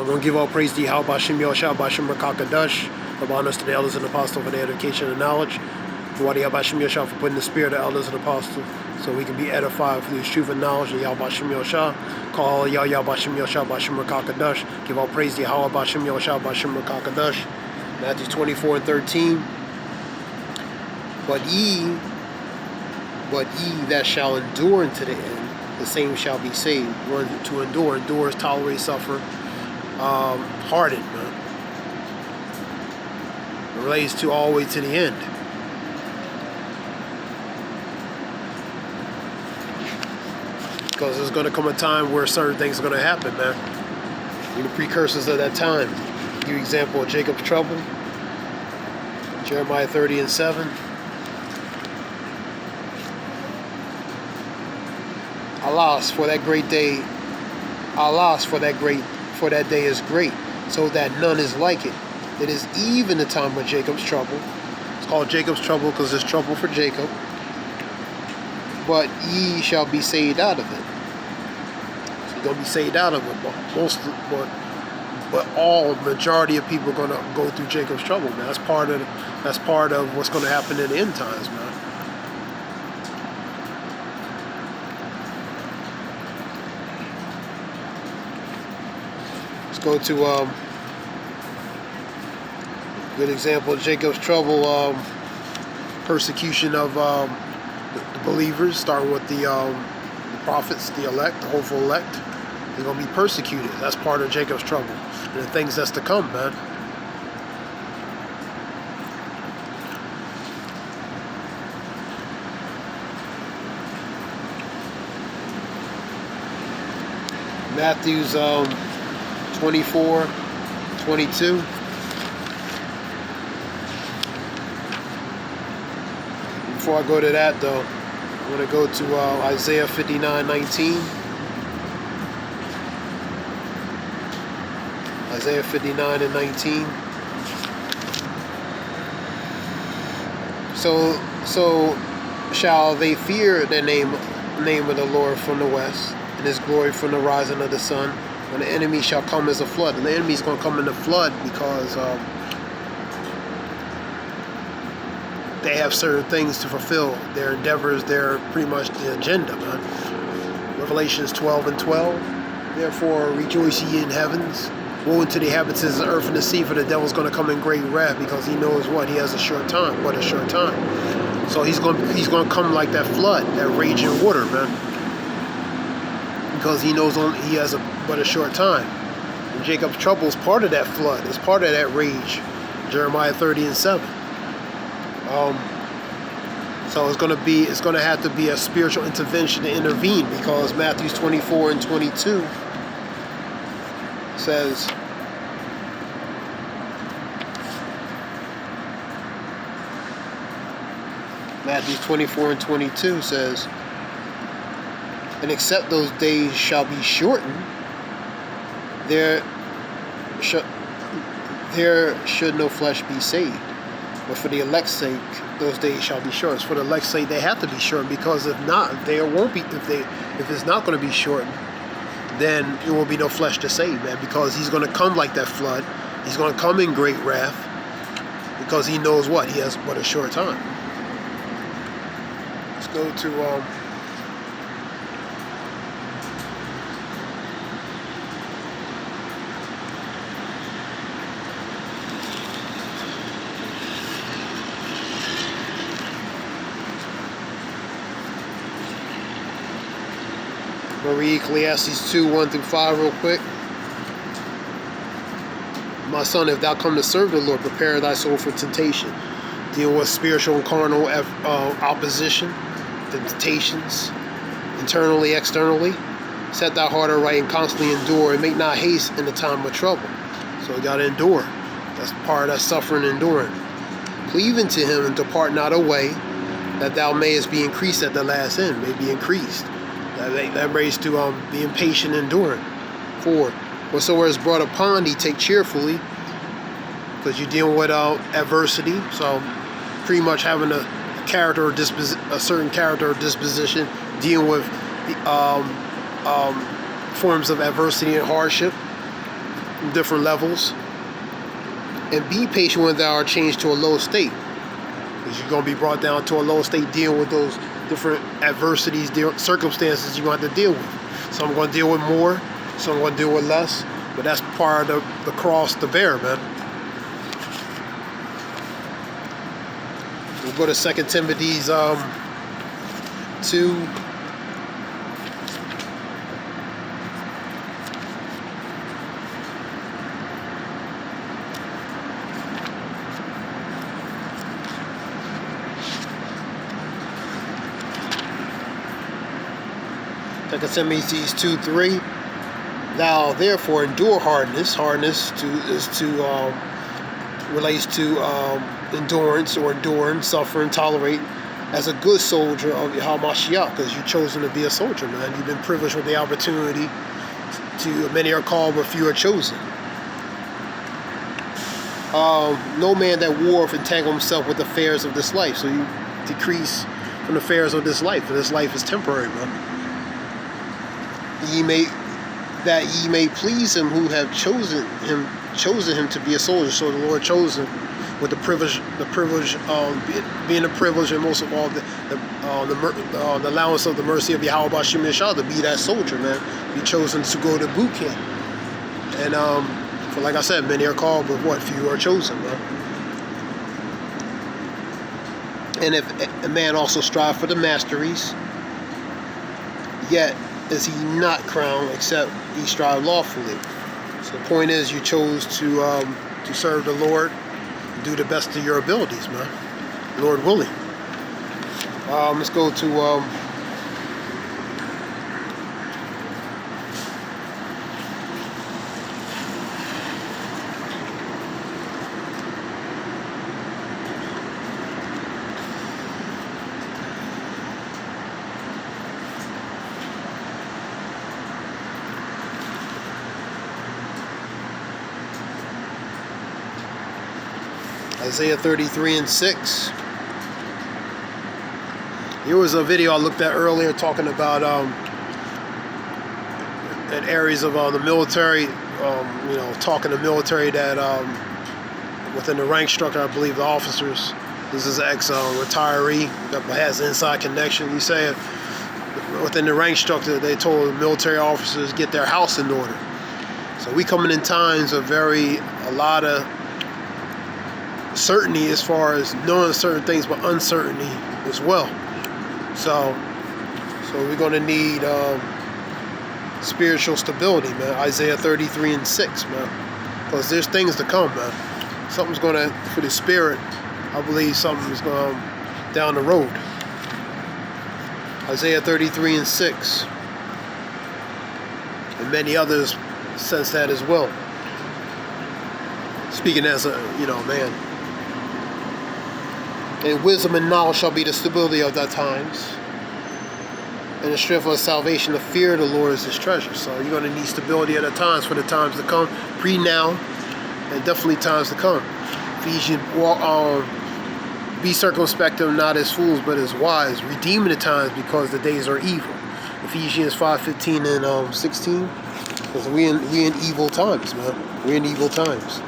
I'm going to give all praise to Yahweh B'Shem Yoshua B'Shem Rakakadash. Of honors to the elders and apostles for their education and knowledge. To Yahweh B'Shem Yoshua for putting the spirit of elders and apostles so we can be edified through the truth and knowledge of Yahweh B'Shem Yoshua. Call Yahweh B'Shem Yoshua B'Shem Rakakadash. Give all praise to Yahweh B'Shem Yoshua B'Shem Rakakadash. Matthew 24:13. But ye that shall endure unto the end, the same shall be saved. To endure is tolerate, suffer, harden, man. It relates to all the way to the end. Because there's going to come a time where certain things are going to happen, man. In the precursors of that time. Give you an example of Jacob's trouble. Jeremiah 30:7. Alas, for that great day, alas, for that day is great, so that none is like it. It is even the time of Jacob's trouble. It's called Jacob's trouble because it's trouble for Jacob. But ye shall be saved out of it. So you're gonna be saved out of it. But all majority of people are gonna go through Jacob's trouble, man. That's part of what's gonna happen in the end times, man. Go to good example of Jacob's trouble, persecution of the believers, starting with the prophets, the elect, the hopeful elect. They're going to be persecuted. That's part of Jacob's trouble and the things that's to come, man. Matthew's 24:22. Before I go to that, though, I'm going to go to Isaiah 59:19. Isaiah 59:19. So shall they fear the name of the Lord from the west, and his glory from the rising of the sun. When the enemy shall come as a flood. And the enemy is going to come in the flood because they have certain things to fulfill. Their endeavors, they're pretty much the agenda, man. Revelations 12:12. Therefore rejoice ye in heavens. Woe unto the inhabitants of the earth and the sea, for the devil's going to come in great wrath, because he knows what? He has a short time. What a short time. So he's going to come like that flood, that raging water, man. Because he knows he has but a short time. And Jacob's trouble is part of that flood. It's part of that rage. Jeremiah 30:7. So it's going to have to be a spiritual intervention to intervene, because Matthew 24:22 says, Matthew 24:22 says, and except those days shall be shortened, there should no flesh be saved. But for the elect's sake, those days shall be shortened. For the elect's sake, they have to be shortened, because if not, there won't be. If it's not going to be shortened, then there will be no flesh to save, man. Because he's going to come like that flood. He's going to come in great wrath, because he knows what? He has but a short time. Let's go to we'll read Ecclesiastes 2:1-5 real quick. My son, if thou come to serve the Lord, prepare thy soul for temptation. Deal with spiritual and carnal opposition, temptations, internally, externally. Set thy heart aright and constantly endure, and make not haste in the time of trouble. So you got to endure. That's part of that suffering and enduring. Cleave unto him and depart not away, that thou mayest be increased at the last end, may be increased. That raised to be impatient and enduring. 4. Whatsoever is brought upon thee, take cheerfully, because you're dealing with adversity. So pretty much having a character or a certain character or disposition, dealing with forms of adversity and hardship. different levels. And be patient when thou art changed to a low state. Because you're going to be brought down to a low state dealing with those different adversities, circumstances you're going to have to deal with. Some are going to deal with more, some are going to deal with less. But that's part of the cross to bear, man. We'll go to 2 Timothy's 2. Timothy's 2:3. Thou therefore endure hardness. Hardness relates to endurance or enduring, suffering, tolerate, as a good soldier of Yahamashiach, because you've chosen to be a soldier, man. You've been privileged with the opportunity to. Many are called, but few are chosen. No man that warreth entangle himself with the affairs of this life. So you decrease from the affairs of this life, for this life is temporary, man. Ye may please him who have chosen him to be a soldier. So the Lord chose him with the privilege being a privilege, and most of all the allowance of the mercy of Yahweh Bashim Yeshua to be that soldier, man. Be chosen to go to boot camp. And for, like I said, many are called, but few are chosen, man. And if a man also strive for the masteries, yet is he not crowned, except he strive lawfully. So the point is, you chose to serve the Lord and do the best of your abilities, man. Lord willing. Let's go to Isaiah 33:6. Here was a video I looked at earlier talking about in areas of the military, talking to military that within the rank structure, I believe the officers, this is an ex-retiree that has inside connection. He said within the rank structure, they told the military officers get their house in order. So we coming in times of a lot of certainty as far as knowing certain things, but uncertainty as well. So we're going to need spiritual stability, man. Isaiah 33:6, man. Because there's things to come, man. Something's going to, for the spirit, I believe something's going down the road. Isaiah 33:6. And many others sense that as well. Speaking as a, man. And wisdom and knowledge shall be the stability of thy times. And the strength of salvation, the fear of the Lord is his treasure. So you're going to need stability at the times for the times to come. Now, and definitely times to come. Ephesians, be circumspect, not as fools, but as wise, redeeming the times because the days are evil. Ephesians 5:15 and 16. Because we in evil times, man. We're in evil times.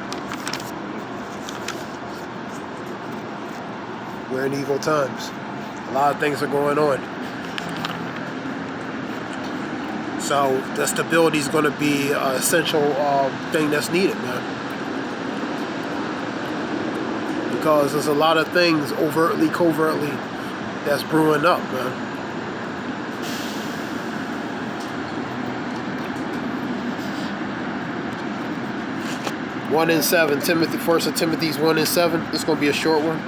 We're in evil times. A lot of things are going on. So the stability is going to be an essential thing that's needed, man. Because there's a lot of things overtly, covertly that's brewing up, man. One in 7, First of Timothy's 1:7. This is going to be a short one.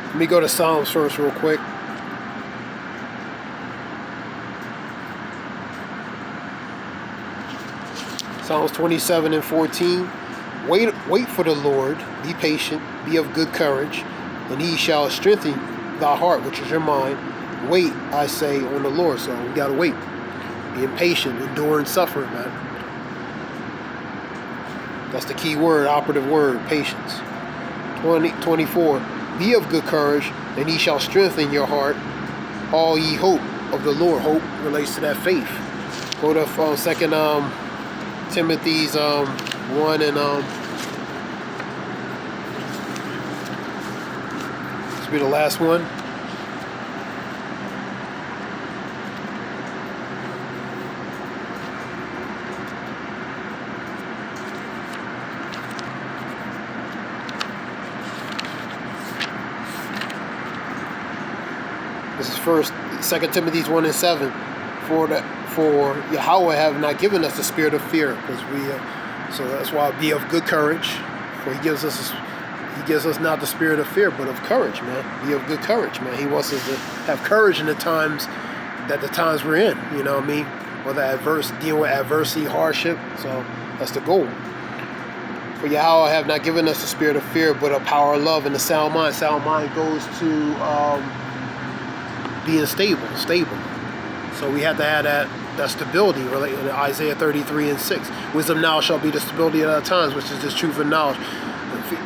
Let me go to Psalms first real quick. Psalms 27:14. Wait for the Lord, be patient, be of good courage, and he shall strengthen thy heart, which is your mind. Wait, I say, on the Lord. So we gotta wait. Being patient, enduring suffering, man. That's the key word, operative word, patience. 24. Be of good courage, and he shall strengthen your heart. all ye hope of the Lord. Hope relates to that faith. Go to 2 Timothy's 1 and this will be the last one. This is 2 Timothy 1 and 7. For Yahweh have not given us the spirit of fear, because so that's why be of good courage. For he gives us not the spirit of fear, but of courage, man. Be of good courage, man. He wants us to have courage in the times we're in. You know what I mean? Whether dealing with adversity, hardship. So that's the goal. For Yahweh have not given us the spirit of fear, but of power, love, and a sound mind. Sound mind goes to being stable. So we have to have that stability related to Isaiah 33 and 6. Wisdom now shall be the stability of our times, which is the truth and knowledge.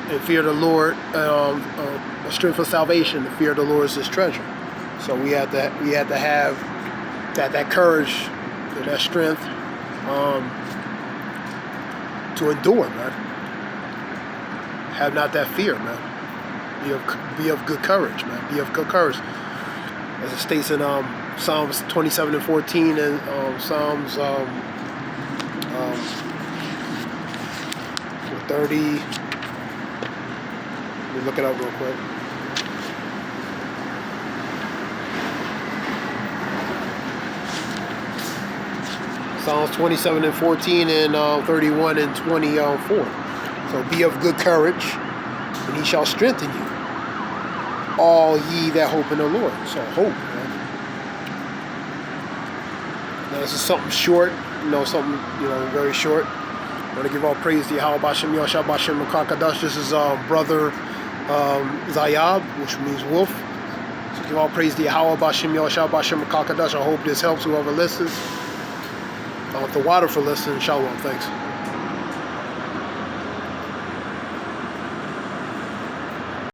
And fear of the Lord, the strength of salvation. The fear of the Lord is his treasure. So we have to have that courage and that strength to endure, man. Have not that fear, man. Be of good courage, man. Be of good courage. As it states in Psalms 27 and 14 and Psalms 30. Let me look it up real quick. Psalms 27 and 14 and 31 and 24. So be of good courage, and he shall strengthen you, all ye that hope in the Lord. So hope, man. Now this is something short, something, very short. I want to give all praise to Yahweh Bashem Yahshua Bashem Makakadosh. This is brother Zayab, which means wolf. So give all praise to Yahweh Bashem Yahshua Bashem Makakadosh. I hope this helps whoever listens. The water for listening. Shalom. Thanks.